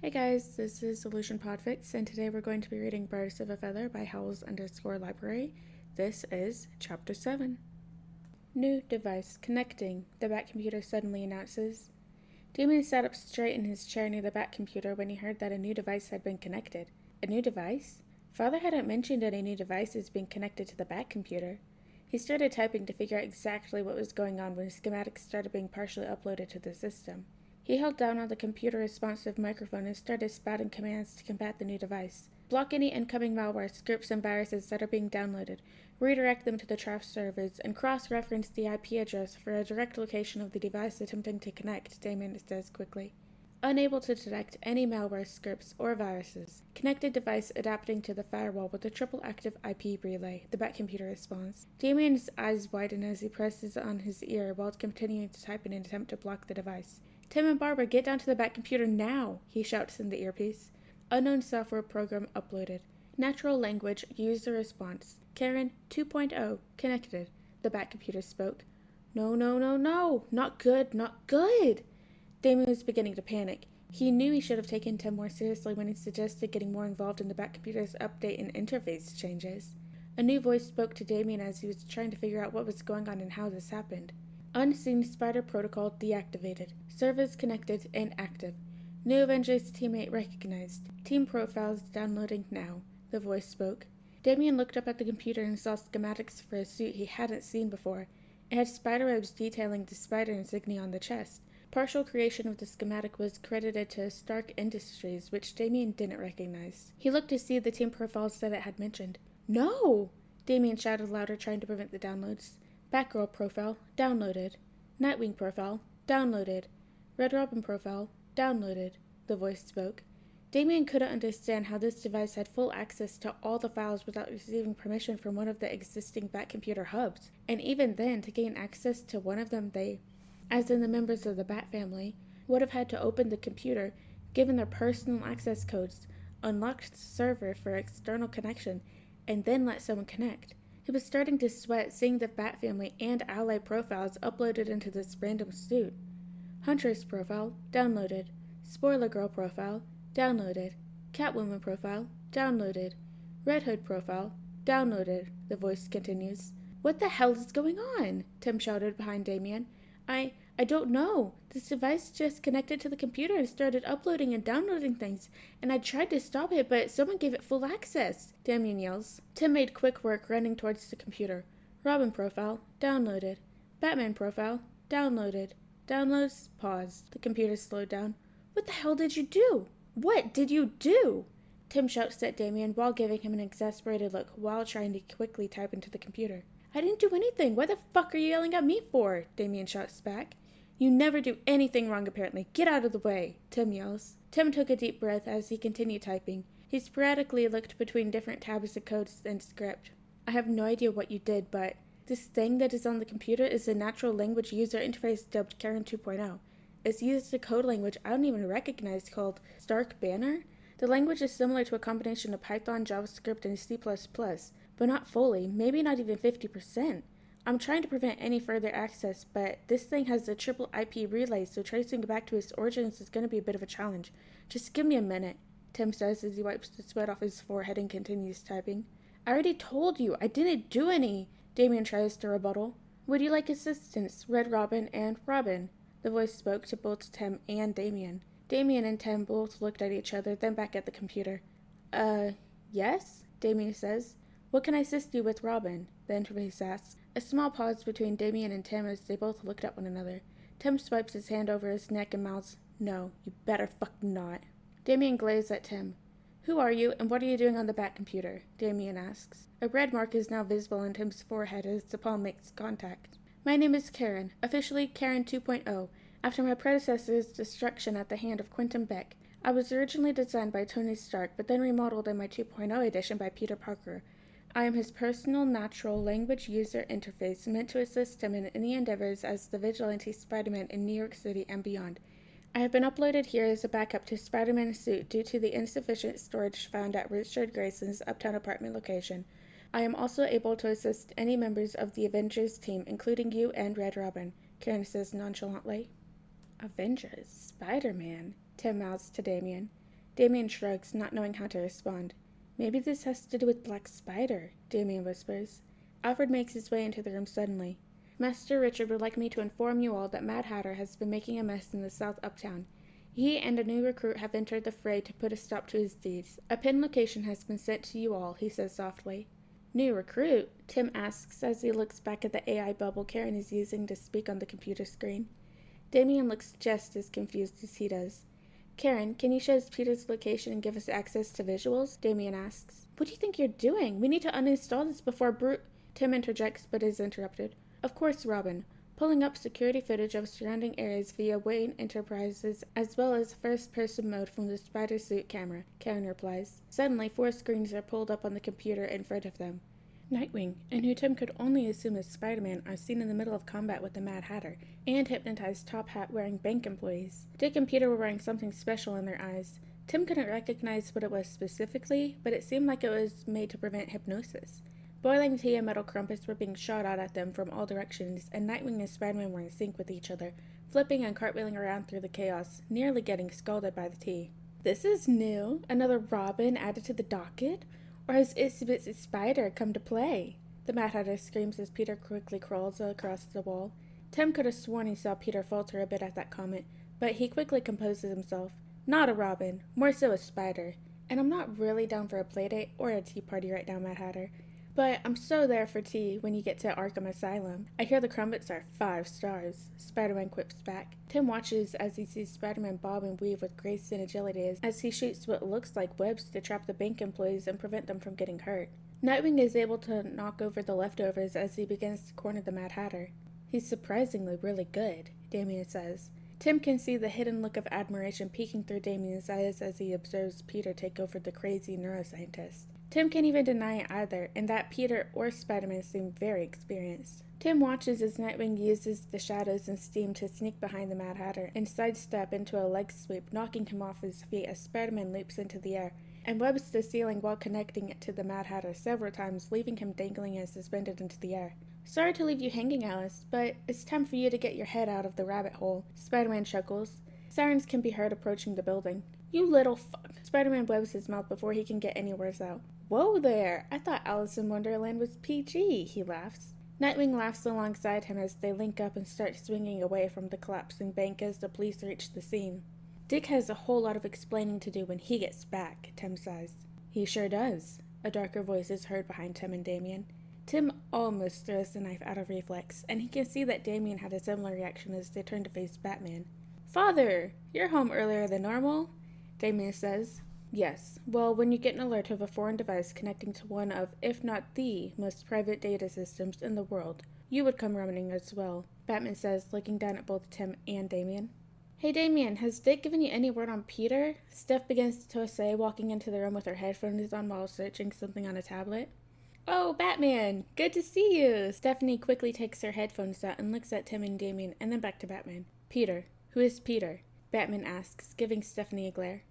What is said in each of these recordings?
Hey guys, this is Solution Podfics, and today we're going to be reading Birds of a Feather by Howls_Library. This is Chapter 7. New device connecting, the Bat computer suddenly announces. Damien sat up straight in his chair near the Bat computer when he heard that a new device had been connected. A new device? Father hadn't mentioned any new devices being connected to the Bat computer. He started typing to figure out exactly what was going on when schematics started being partially uploaded to the system. He held down on the computer-responsive microphone and started spouting commands to combat the new device. Block any incoming malware, scripts, and viruses that are being downloaded, redirect them to the trap servers, and cross-reference the IP address for a direct location of the device attempting to connect, Damien says quickly. Unable to detect any malware, scripts, or viruses. Connected device adapting to the firewall with a triple active IP relay, the Bat computer responds. Damien's eyes widen as he presses on his ear while continuing to type in an attempt to block the device. Tim and Barbara, get down to the Bat computer now, he shouts in the earpiece. Unknown software program uploaded. Natural language user response. Karen 2.0 connected. The Bat computer spoke. No, not good, not good. Damien was beginning to panic. He knew he should have taken Tim more seriously when he suggested getting more involved in the Bat computer's update and interface changes. A new voice spoke to Damien as he was trying to figure out what was going on and how this happened. Unseen Spider Protocol deactivated. Servers connected and active. New Avengers teammate recognized. Team profiles downloading now, the voice spoke. Damien looked up at the computer and saw schematics for a suit he hadn't seen before. It had spiderwebs detailing the spider insignia on the chest. Partial creation of the schematic was credited to Stark Industries, which Damien didn't recognize. He looked to see the team profiles that it had mentioned. No! Damien shouted louder, trying to prevent the downloads. Batgirl profile, downloaded. Nightwing profile, downloaded. Red Robin profile, downloaded, the voice spoke. Damien couldn't understand how this device had full access to all the files without receiving permission from one of the existing Batcomputer hubs, and even then, to gain access to one of them, they, as in the members of the BatFamily, would have had to open the computer, given their personal access codes, unlock the server for external connection, and then let someone connect. He was starting to sweat seeing the BatFamily and ally profiles uploaded into this random suit. Huntress profile, downloaded. Spoiler Girl profile, downloaded. Catwoman profile, downloaded. Red Hood profile, downloaded, the voice continues. What the hell is going on? Tim shouted behind Damien. I don't know. This device just connected to the computer and started uploading and downloading things, and I tried to stop it, but someone gave it full access, Damien yells. Tim made quick work running towards the computer. Robin profile, downloaded. Batman profile, downloaded. Downloads, paused. The computer slowed down. What the hell did you do? What did you do? Tim shouts at Damien while giving him an exasperated look while trying to quickly type into the computer. I didn't do anything. What the fuck are you yelling at me for? Damien shouts back. You never do anything wrong, apparently. Get out of the way, Tim yells. Tim took a deep breath as he continued typing. He sporadically looked between different tabs of code and script. I have no idea what you did, but this thing that is on the computer is a natural language user interface dubbed Karen 2.0. It's used a code language I don't even recognize called Stark Banner. The language is similar to a combination of Python, JavaScript, and C++, but not fully, maybe not even 50%. I'm trying to prevent any further access, but this thing has a triple IP relay, so tracing it back to its origins is going to be a bit of a challenge. Just give me a minute, Tim says as he wipes the sweat off his forehead and continues typing. I already told you, I didn't do any, Damien tries to rebuttal. Would you like assistance, Red Robin and Robin? The voice spoke to both Tim and Damien. Damien and Tim both looked at each other, then back at the computer. Yes? Damien says. What can I assist you with, Robin? The interface asks. A small pause between Damien and Tim as they both looked at one another. Tim swipes his hand over his neck and mouths, No, you better fuck not. Damien glazed at Tim. Who are you, and what are you doing on the Batcomputer? Damien asks. A red mark is now visible on Tim's forehead as the palm makes contact. My name is Karen, officially Karen 2.0, after my predecessor's destruction at the hand of Quentin Beck. I was originally designed by Tony Stark, but then remodeled in my 2.0 edition by Peter Parker. I am his personal natural language user interface meant to assist him in any endeavors as the vigilante Spiderman in New York City and beyond. I have been uploaded here as a backup to Spiderman's suit due to the insufficient storage found at Richard Grayson's Uptown apartment location. I am also able to assist any members of the Avengers team, including you and Red Robin, Karen says nonchalantly. Avengers? Spider-Man? Tim mouths to Damien. Damien shrugs, not knowing how to respond. Maybe this has to do with Black Spider, Damien whispers. Alfred makes his way into the room suddenly. Master Richard would like me to inform you all that Mad Hatter has been making a mess in the South Uptown. He and a new recruit have entered the fray to put a stop to his deeds. A pinned location has been sent to you all, he says softly. New recruit? Tim asks as he looks back at the AI bubble Karen is using to speak on the computer screen. Damien looks just as confused as he does. Karen, can you show us Peter's location and give us access to visuals? Damien asks. What do you think you're doing? We need to uninstall this before Tim interjects but is interrupted. Of course, Robin. Pulling up security footage of surrounding areas via Wayne Enterprises as well as first-person mode from the Spider Suit camera, Karen replies. Suddenly, 4 screens are pulled up on the computer in front of them. Nightwing, and who Tim could only assume is Spider-Man, are seen in the middle of combat with the Mad Hatter, and hypnotized top hat wearing bank employees. Dick and Peter were wearing something special in their eyes. Tim couldn't recognize what it was specifically, but it seemed like it was made to prevent hypnosis. Boiling tea and metal crumpets were being shot out at them from all directions, and Nightwing and Spider-Man were in sync with each other, flipping and cartwheeling around through the chaos, nearly getting scalded by the tea. This is new. Another Robin added to the docket? Or has Itsy Bitsy Spider come to play? The Mad Hatter screams as Peter quickly crawls across the wall. Tim could have sworn he saw Peter falter a bit at that comment, but he quickly composes himself. Not a Robin, more so a Spider. And I'm not really down for a playdate or a tea party right now, Mad Hatter. But I'm so there for tea when you get to Arkham Asylum. I hear the crumpets are 5 stars. Spider-Man quips back. Tim watches as he sees Spider-Man bob and weave with grace and agility as he shoots what looks like webs to trap the bank employees and prevent them from getting hurt. Nightwing is able to knock over the leftovers as he begins to corner the Mad Hatter. He's surprisingly really good, Damien says. Tim can see the hidden look of admiration peeking through Damien's eyes as he observes Peter take over the crazy neuroscientist. Tim can't even deny it either, and that Peter or Spider-Man seem very experienced. Tim watches as Nightwing uses the shadows and steam to sneak behind the Mad Hatter and sidestep into a leg sweep, knocking him off his feet as Spider-Man leaps into the air and webs the ceiling while connecting it to the Mad Hatter several times, leaving him dangling and suspended into the air. Sorry to leave you hanging, Alice, but it's time for you to get your head out of the rabbit hole, Spider-Man chuckles. Sirens can be heard approaching the building. You little fuck. Spider-Man webs his mouth before he can get any words out. Whoa there! I thought Alice in Wonderland was PG, he laughs. Nightwing laughs alongside him as they link up and start swinging away from the collapsing bank as the police reach the scene. Dick has a whole lot of explaining to do when he gets back, Tim sighs. He sure does. A darker voice is heard behind Tim and Damien. Tim almost throws the knife out of reflex, and he can see that Damien had a similar reaction as they turn to face Batman. Father! You're home earlier than normal? Damien says. Yes. Well, when you get an alert of a foreign device connecting to one of, if not the, most private data systems in the world, you would come running as well, Batman says, looking down at both Tim and Damien. Hey Damien, has Dick given you any word on Peter? Steph begins to say, walking into the room with her headphones on while searching something on a tablet. Oh, Batman! Good to see you! Stephanie quickly takes her headphones out and looks at Tim and Damien, and then back to Batman. Peter. Who is Peter? Batman asks, giving Stephanie a glare.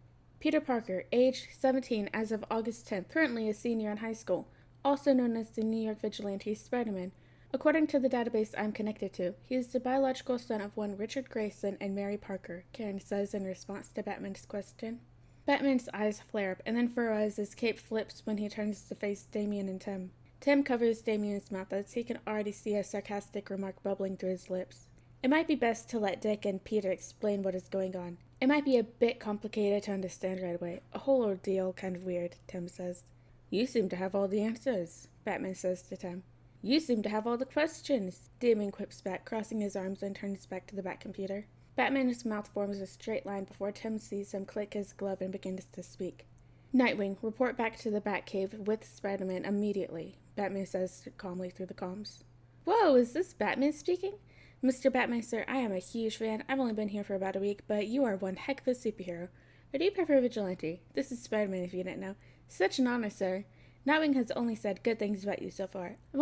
Peter Parker, age 17 as of August 10th, currently a senior in high school, also known as the New York vigilante Spider-Man. According to the database I'm connected to, he is the biological son of one Richard Grayson and Mary Parker, Karen says in response to Batman's question. Batman's eyes flare up and then furrow as his cape flips when he turns to face Damien and Tim. Tim covers Damien's mouth as he can already see a sarcastic remark bubbling through his lips. It might be best to let Dick and Peter explain what is going on. It might be a bit complicated to understand right away. A whole ordeal kind of weird, Tim says. You seem to have all the answers, Batman says to Tim. You seem to have all the questions, Damien quips back, crossing his arms and turns back to the Batcomputer. Batman's mouth forms a straight line before Tim sees him click his glove and begins to speak. Nightwing, report back to the Batcave with Spider-Man immediately, Batman says calmly through the comms. Whoa, is this Batman speaking? Mr. Batman, sir, I am a huge fan. I've only been here for about a week, but you are one heck of a superhero. Or do you prefer vigilante? This is Spider-Man if you didn't know. Such an honor, sir. Nightwing has only said good things about you so far. I've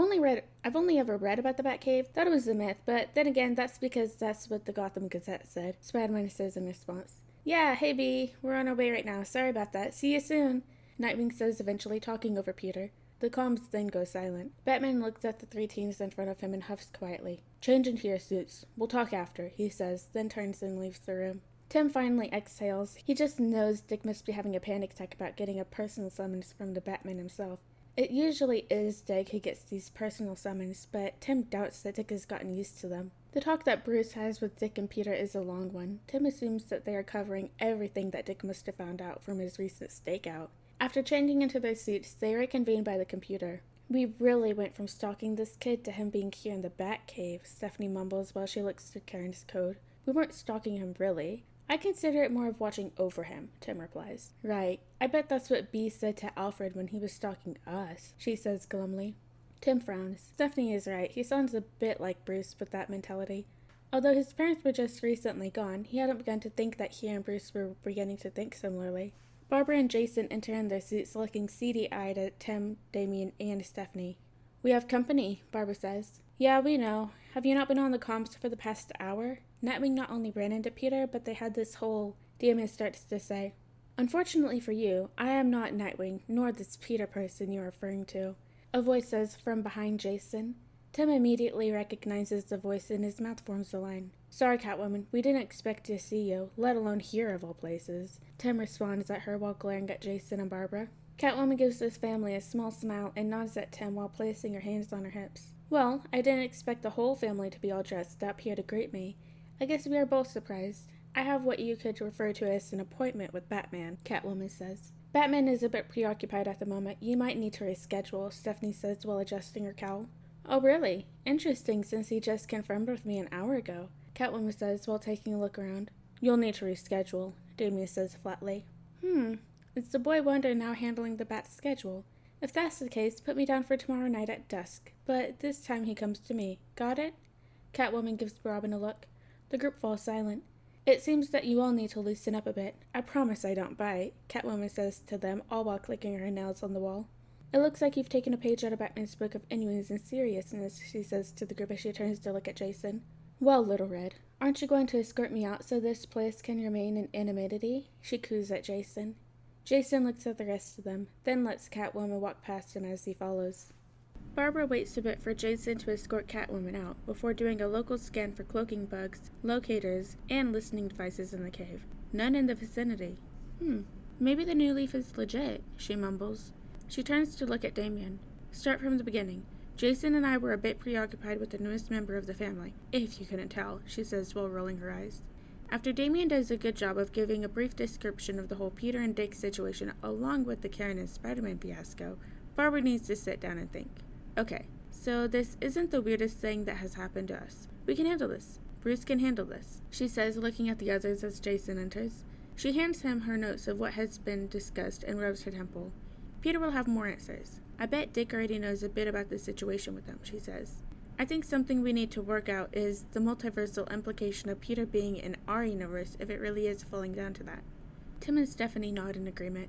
only ever read about the Batcave, thought it was a myth, but then again, that's because that's what the Gotham Gazette said, Spider-Man says in response. Yeah, hey B, we're on our way right now. Sorry about that. See you soon, Nightwing says eventually, talking over Peter. The comms then go silent. Batman looks at the 3 teens in front of him and huffs quietly. Change into your suits. We'll talk after, he says, then turns and leaves the room. Tim finally exhales. He just knows Dick must be having a panic attack about getting a personal summons from the Batman himself. It usually is Dick who gets these personal summons, but Tim doubts that Dick has gotten used to them. The talk that Bruce has with Dick and Peter is a long one. Tim assumes that they are covering everything that Dick must have found out from his recent stakeout. After changing into their suits, they are reconvened by the computer. We really went from stalking this kid to him being here in the Batcave, Stephanie mumbles while she looks through Karen's code. We weren't stalking him, really. I consider it more of watching over him, Tim replies. Right. I bet that's what B said to Alfred when he was stalking us, she says glumly. Tim frowns. Stephanie is right. He sounds a bit like Bruce with that mentality. Although his parents were just recently gone, he hadn't begun to think that he and Bruce were beginning to think similarly. Barbara and Jason enter in their suits looking seedy-eyed at Tim, Damien, and Stephanie. We have company, Barbara says. Yeah, we know. Have you not been on the comms for the past hour? Nightwing not only ran into Peter, but they had this whole... Damien starts to say. Unfortunately for you, I am not Nightwing, nor this Peter person you're referring to. A voice says from behind Jason. Tim immediately recognizes the voice and his mouth forms a line. Sorry, Catwoman, we didn't expect to see you, let alone hear of all places. Tim responds at her while glaring at Jason and Barbara. Catwoman gives his family a small smile and nods at Tim while placing her hands on her hips. Well, I didn't expect the whole family to be all dressed up here to greet me. I guess we are both surprised. I have what you could refer to as an appointment with Batman, Catwoman says. Batman is a bit preoccupied at the moment. You might need to reschedule, Stephanie says while adjusting her cowl. Oh, really? Interesting, since he just confirmed with me an hour ago, Catwoman says while taking a look around. You'll need to reschedule, Damien says flatly. It's the boy wonder now handling the Bat's schedule. If that's the case, put me down for tomorrow night at dusk. But this time he comes to me. Got it? Catwoman gives Robin a look. The group falls silent. It seems that you all need to loosen up a bit. I promise I don't bite, Catwoman says to them, all while clicking her nails on the wall. It looks like you've taken a page out of Batman's book of innuendos and seriousness, she says to the group as she turns to look at Jason. Well, Little Red, aren't you going to escort me out so this place can remain in anonymity? She coos at Jason. Jason looks at the rest of them, then lets Catwoman walk past him as he follows. Barbara waits a bit for Jason to escort Catwoman out, before doing a local scan for cloaking bugs, locators, and listening devices in the cave. None in the vicinity. Maybe the new leaf is legit, she mumbles. She turns to look at Damien. Start from the beginning. Jason and I were a bit preoccupied with the newest member of the family, if you couldn't tell, she says while rolling her eyes. After Damien does a good job of giving a brief description of the whole Peter and Dick situation along with the Karen and Spiderman fiasco, Barbara needs to sit down and think. Okay, so this isn't the weirdest thing that has happened to us. We can handle this. Bruce can handle this, she says, looking at the others as Jason enters. She hands him her notes of what has been discussed and rubs her temple. Peter will have more answers. I bet Dick already knows a bit about the situation with them, she says. I think something we need to work out is the multiversal implication of Peter being in our universe if it really is falling down to that. Tim and Stephanie nod in agreement.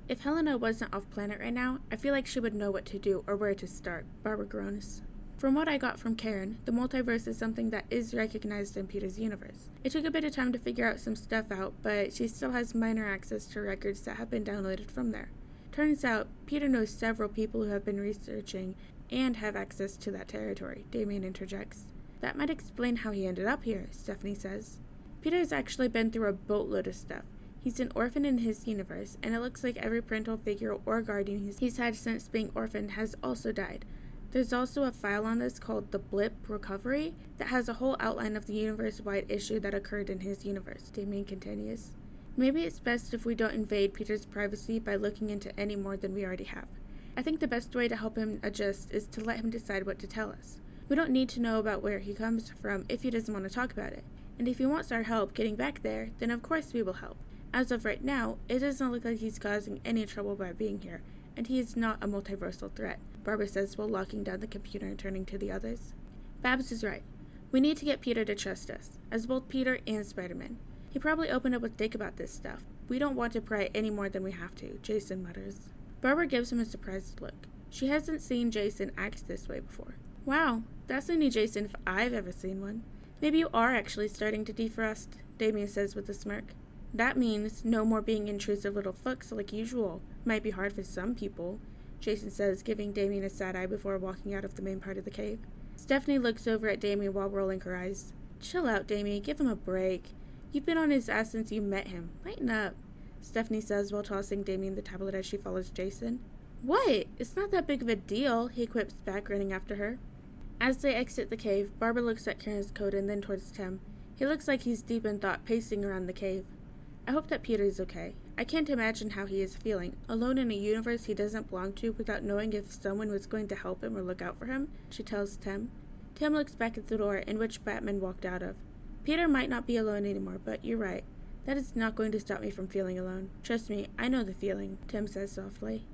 If Helena wasn't off planet right now, I feel like she would know what to do or where to start, Barbara groans. From what I got from Karen, the multiverse is something that is recognized in Peter's universe. It took a bit of time to figure out some stuff out, but she still has minor access to records that have been downloaded from there. Turns out, Peter knows several people who have been researching and have access to that territory, Damien interjects. That might explain how he ended up here, Stephanie says. Peter's actually been through a boatload of stuff. He's an orphan in his universe, and it looks like every parental figure or guardian he's had since being orphaned has also died. There's also a file on this called the Blip Recovery that has a whole outline of the universe-wide issue that occurred in his universe, Damien continues. Maybe it's best if we don't invade Peter's privacy by looking into any more than we already have. I think the best way to help him adjust is to let him decide what to tell us. We don't need to know about where he comes from if he doesn't want to talk about it. And if he wants our help getting back there, then of course we will help. As of right now, it doesn't look like he's causing any trouble by being here, and he is not a multiversal threat, Barbara says while locking down the computer and turning to the others. Babs is right. We need to get Peter to trust us, as both Peter and Spiderman. He probably opened up with Dick about this stuff. We don't want to pry any more than we have to, Jason mutters. Barbara gives him a surprised look. She hasn't seen Jason act this way before. Wow, that's a new Jason if I've ever seen one. Maybe you are actually starting to defrost, Damien says with a smirk. That means no more being intrusive little fucks like usual. Might be hard for some people, Jason says, giving Damien a sad eye before walking out of the main part of the cave. Stephanie looks over at Damien while rolling her eyes. Chill out, Damien. Give him a break. You've been on his ass since you met him. Lighten up, Stephanie says while tossing Damien the tablet as she follows Jason. What? It's not that big of a deal, he quips back, grinning after her. As they exit the cave, Barbara looks at Karen's coat and then towards Tim. He looks like he's deep in thought, pacing around the cave. I hope that Peter's okay. I can't imagine how he is feeling, alone in a universe he doesn't belong to without knowing if someone was going to help him or look out for him, she tells Tim. Tim looks back at the door in which Batman walked out of. Peter might not be alone anymore, but you're right. That is not going to stop me from feeling alone. Trust me, I know the feeling, Tim says softly.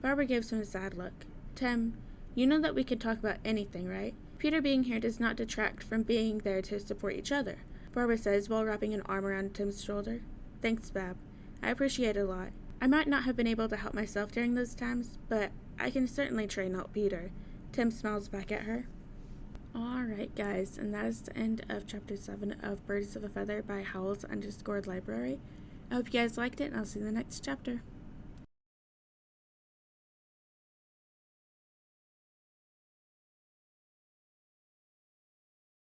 Barbara gives him a sad look. Tim, you know that we can talk about anything, right? Peter being here does not detract from being there to support each other, Barbara says while wrapping an arm around Tim's shoulder. Thanks, Bab. I appreciate it a lot. I might not have been able to help myself during those times, but I can certainly try and help Peter. Tim smiles back at her. Alright guys, and that is the end of Chapter 7 of Birds of a Feather by Howls_Library. I hope you guys liked it, and I'll see you in the next chapter.